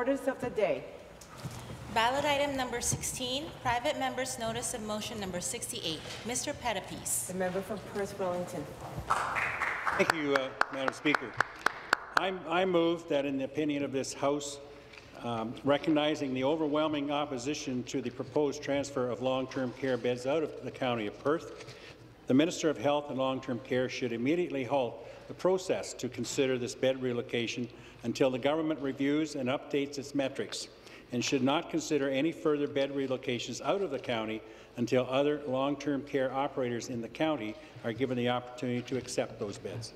orders of the day. Ballot item number 16, private member's notice of motion number 68. Mr. Pettapiece. The member from Perth-Wellington. Thank you, Madam Speaker. I move that in the opinion of this House, recognizing the overwhelming opposition to the proposed transfer of long-term care beds out of the County of Perth, the Minister of Health and Long-Term Care should immediately halt the process to consider this bed relocation until the government reviews and updates its metrics, and should not consider any further bed relocations out of the county until other long-term care operators in the county are given the opportunity to accept those beds.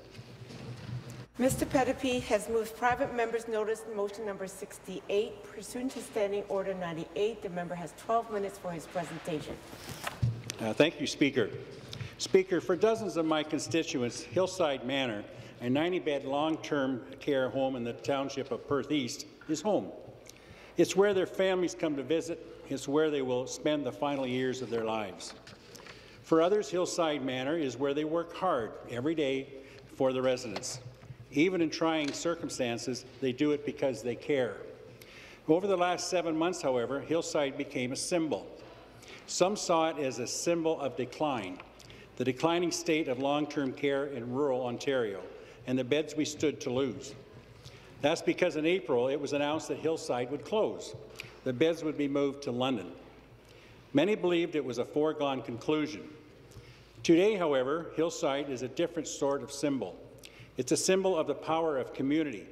Mr. Pettapiece has moved private member's notice motion number 68. Pursuant to Standing Order 98, the member has 12 minutes for his presentation. Thank you, Speaker. Speaker, for dozens of my constituents, Hillside Manor, a 90-bed long-term care home in the township of Perth East, is home. It's where their families come to visit. It's where they will spend the final years of their lives. For others, Hillside Manor is where they work hard every day for the residents. Even in trying circumstances, they do it because they care. Over the last 7 months, however, Hillside became a symbol. Some saw it as a symbol of decline, the declining state of long-term care in rural Ontario, and the beds we stood to lose. That's because in April, it was announced that Hillside would close. The beds would be moved to London. Many believed it was a foregone conclusion. Today, however, Hillside is a different sort of symbol. It's a symbol of the power of community,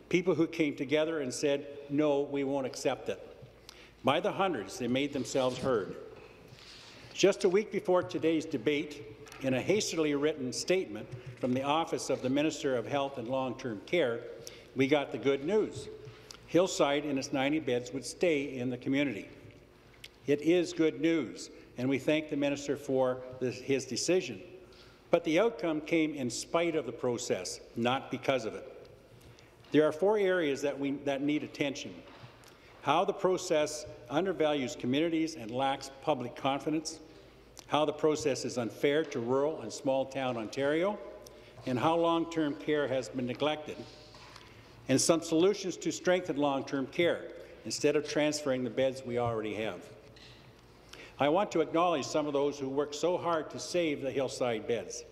people who came together and said, no, we won't accept it. By the hundreds, they made themselves heard. Just a week before today's debate, in a hastily written statement from the Office of the Minister of Health and Long-Term Care, we got the good news. Hillside and its 90 beds would stay in the community. It is good news, and we thank the Minister for his decision. But the outcome came in spite of the process, not because of it. There are 4 areas that need attention: how the process undervalues communities and lacks public confidence, how the process is unfair to rural and small-town Ontario, and how long-term care has been neglected, and some solutions to strengthen long-term care instead of transferring the beds we already have. I want to acknowledge some of those who worked so hard to save the Hillside beds,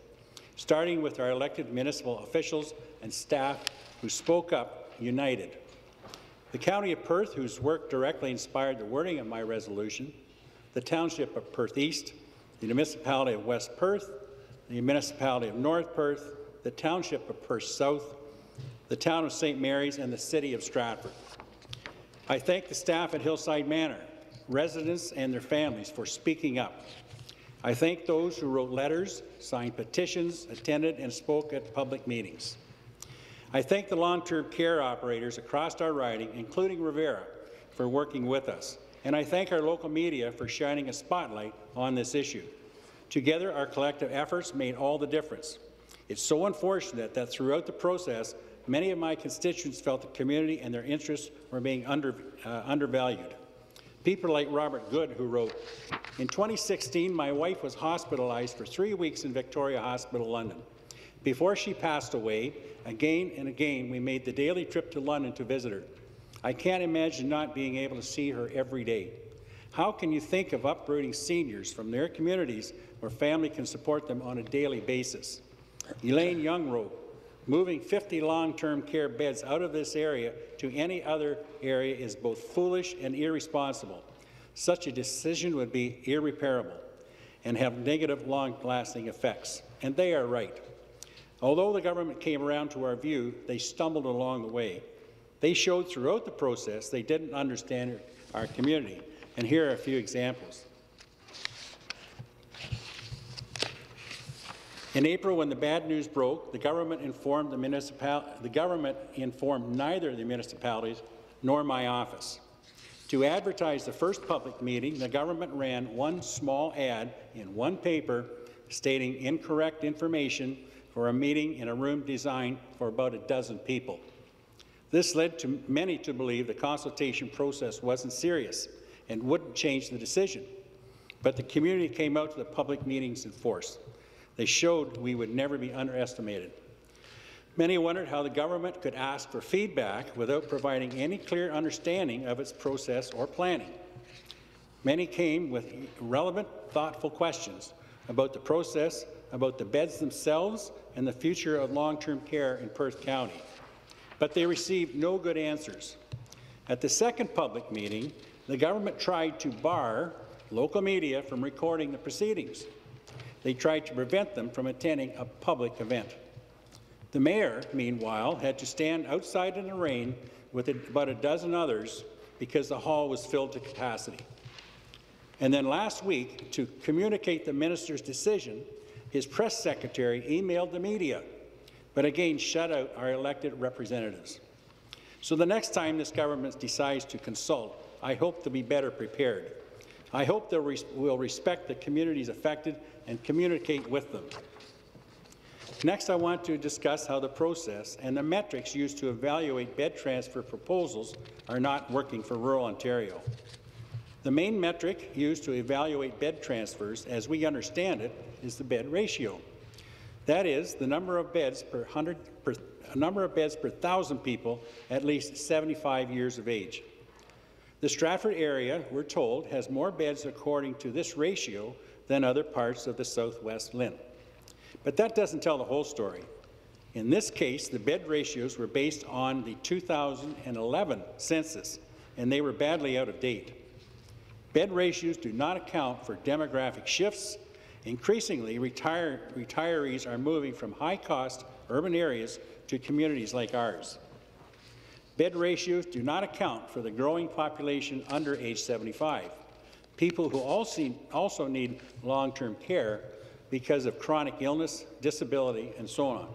starting with our elected municipal officials and staff who spoke up united. The County of Perth, whose work directly inspired the wording of my resolution, the Township of Perth East, the Municipality of West Perth, the Municipality of North Perth, the Township of Perth South, the Town of St. Mary's, and the City of Stratford. I thank the staff at Hillside Manor, residents and their families for speaking up. I thank those who wrote letters, signed petitions, attended and spoke at public meetings. I thank the long-term care operators across our riding, including Rivera, for working with us. And I thank our local media for shining a spotlight on this issue. Together, our collective efforts made all the difference. It's so unfortunate that throughout the process, many of my constituents felt the community and their interests were being undervalued. People like Robert Good, who wrote, "In 2016, my wife was hospitalized for 3 weeks in Victoria Hospital, London. Before she passed away, again and again, we made the daily trip to London to visit her. I can't imagine not being able to see her every day. How can you think of uprooting seniors from their communities where family can support them on a daily basis?" Elaine Young wrote, "Moving 50 long-term care beds out of this area to any other area is both foolish and irresponsible. Such a decision would be irreparable and have negative, long-lasting effects." And they are right. Although the government came around to our view, they stumbled along the way. They showed throughout the process they didn't understand our community. And here are a few examples. In April, when the bad news broke, the government informed neither the municipalities nor my office. To advertise the first public meeting, the government ran one small ad in one paper stating incorrect information for a meeting in a room designed for about a dozen people. This led to many to believe the consultation process wasn't serious and wouldn't change the decision. But the community came out to the public meetings in force. They showed we would never be underestimated. Many wondered how the government could ask for feedback without providing any clear understanding of its process or planning. Many came with relevant, thoughtful questions about the process, about the beds themselves, and the future of long-term care in Perth County. But they received no good answers. At the second public meeting, the government tried to bar local media from recording the proceedings. They tried to prevent them from attending a public event. The mayor, meanwhile, had to stand outside in the rain with about a dozen others because the hall was filled to capacity. And then last week, to communicate the minister's decision, his press secretary emailed the media, but again shut out our elected representatives. So the next time this government decides to consult, I hope to be better prepared. I hope they will respect the communities affected and communicate with them. Next, I want to discuss how the process and the metrics used to evaluate bed transfer proposals are not working for rural Ontario. The main metric used to evaluate bed transfers, as we understand it, is the bed ratio. That is, the number of beds per 1,000 people at least 75 years of age. The Stratford area, we're told, has more beds according to this ratio than other parts of the Southwest Lynn. But that doesn't tell the whole story. In this case, the bed ratios were based on the 2011 census, and they were badly out of date. Bed ratios do not account for demographic shifts. Increasingly, retirees are moving from high-cost urban areas to communities like ours. Bed ratios do not account for the growing population under age 75, people who also need long-term care because of chronic illness, disability, and so on.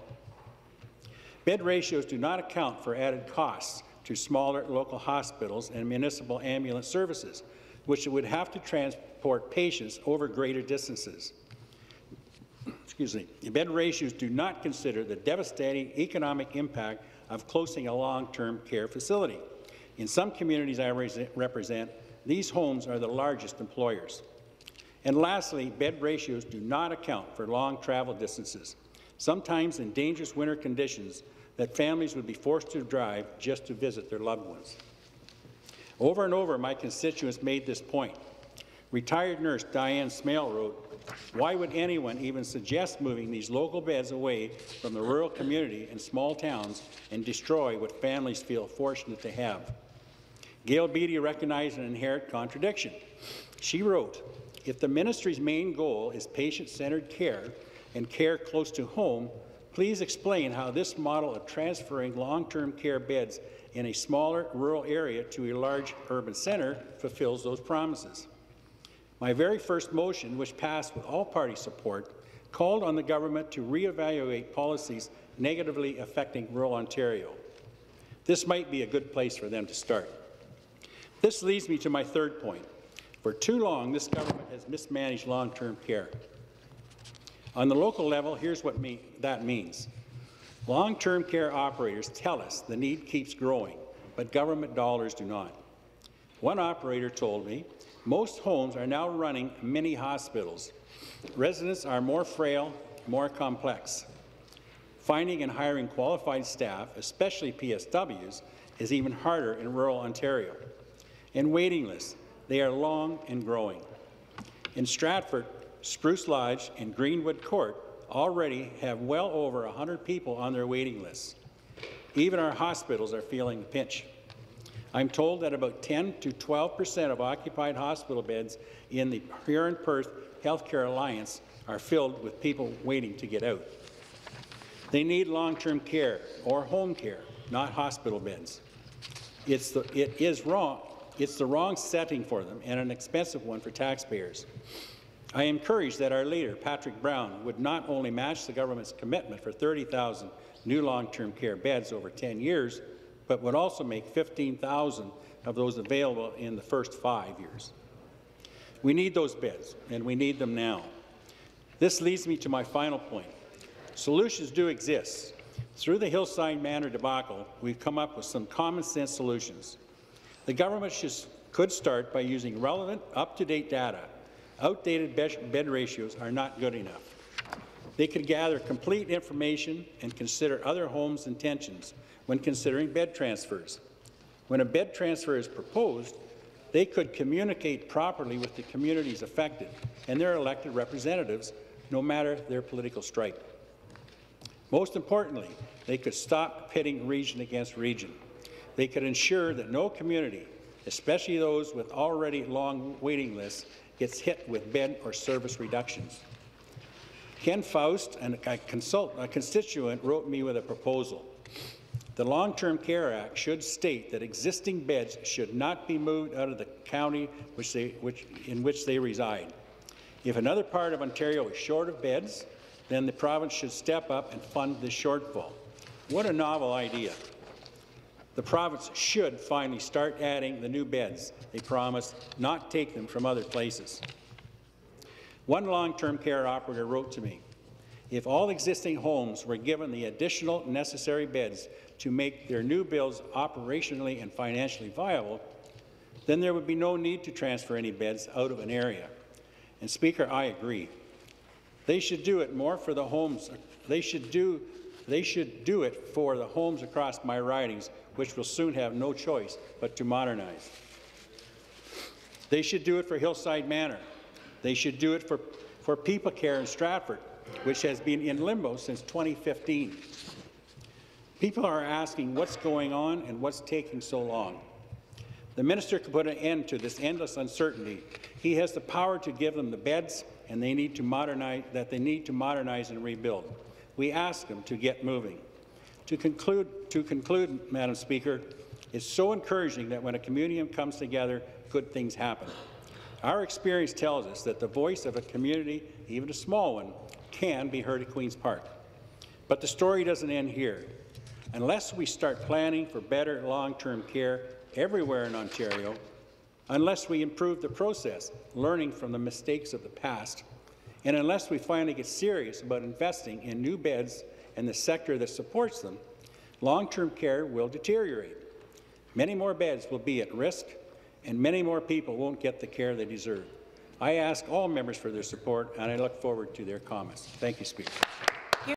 Bed ratios do not account for added costs to smaller local hospitals and municipal ambulance services, which would have to transport patients over greater distances. Excuse me. Bed ratios do not consider the devastating economic impact of closing a long-term care facility. In some communities I represent, these homes are the largest employers. And lastly, bed ratios do not account for long travel distances, sometimes in dangerous winter conditions that families would be forced to drive just to visit their loved ones. Over and over, my constituents made this point. Retired nurse Diane Smale wrote, "Why would anyone even suggest moving these local beds away from the rural community and small towns and destroy what families feel fortunate to have?" Gail Beattie recognized an inherent contradiction. She wrote, "If the ministry's main goal is patient-centered care and care close to home, please explain how this model of transferring long-term care beds in a smaller rural area to a large urban centre fulfills those promises." My very first motion, which passed with all-party support, called on the government to reevaluate policies negatively affecting rural Ontario. This might be a good place for them to start. This leads me to my third point. For too long, this government has mismanaged long-term care. On the local level, here's what that means. Long-term care operators tell us the need keeps growing, but government dollars do not. One operator told me, "Most homes are now running mini hospitals. Residents are more frail, more complex. Finding and hiring qualified staff, especially PSWs, is even harder in rural Ontario. And waiting lists, they are long and growing. In Stratford, Spruce Lodge and Greenwood Court already have well over 100 people on their waiting lists. Even our hospitals are feeling the pinch. I'm told that about 10 to 12% of occupied hospital beds in the Huron Perth Healthcare Alliance are filled with people waiting to get out. They need long-term care or home care, not hospital beds. It's the wrong setting for them and an expensive one for taxpayers. I am encouraged that our leader, Patrick Brown, would not only match the government's commitment for 30,000 new long-term care beds over 10 years, but would also make 15,000 of those available in the first 5 years. We need those beds, and we need them now. This leads me to my final point. Solutions do exist. Through the Hillside Manor debacle, we've come up with some common-sense solutions. The government could start by using relevant, up-to-date data. Outdated bed ratios are not good enough. They could gather complete information and consider other homes' intentions when considering bed transfers. When a bed transfer is proposed, they could communicate properly with the communities affected and their elected representatives, no matter their political stripe. Most importantly, they could stop pitting region against region. They could ensure that no community, especially those with already long waiting lists, gets hit with bed or service reductions. Ken Faust, a constituent, wrote me with a proposal. The Long-Term Care Act should state that existing beds should not be moved out of the county in which they reside. If another part of Ontario is short of beds, then the province should step up and fund the shortfall. What a novel idea. The province should finally start adding the new beds they promised, not take them from other places. One long-term care operator wrote to me, if all existing homes were given the additional necessary beds to make their new builds operationally and financially viable, then there would be no need to transfer any beds out of an area. And Speaker, I agree. They should do it more for the homes. They should do it for the homes across my ridings, which will soon have no choice but to modernize. They should do it for Hillside Manor. They should do it for People Care in Stratford, which has been in limbo since 2015. People are asking what's going on and what's taking so long. The minister could put an end to this endless uncertainty. He has the power to give them the beds and they need to modernize and rebuild. We ask him to get moving. To conclude, Madam Speaker, it's so encouraging that when a community comes together, good things happen. Our experience tells us that the voice of a community, even a small one, can be heard at Queen's Park. But the story doesn't end here. Unless we start planning for better long-term care everywhere in Ontario, unless we improve the process, learning from the mistakes of the past, and unless we finally get serious about investing in new beds and the sector that supports them, long-term care will deteriorate. Many more beds will be at risk, and many more people won't get the care they deserve. I ask all members for their support, and I look forward to their comments. Thank you, Speaker.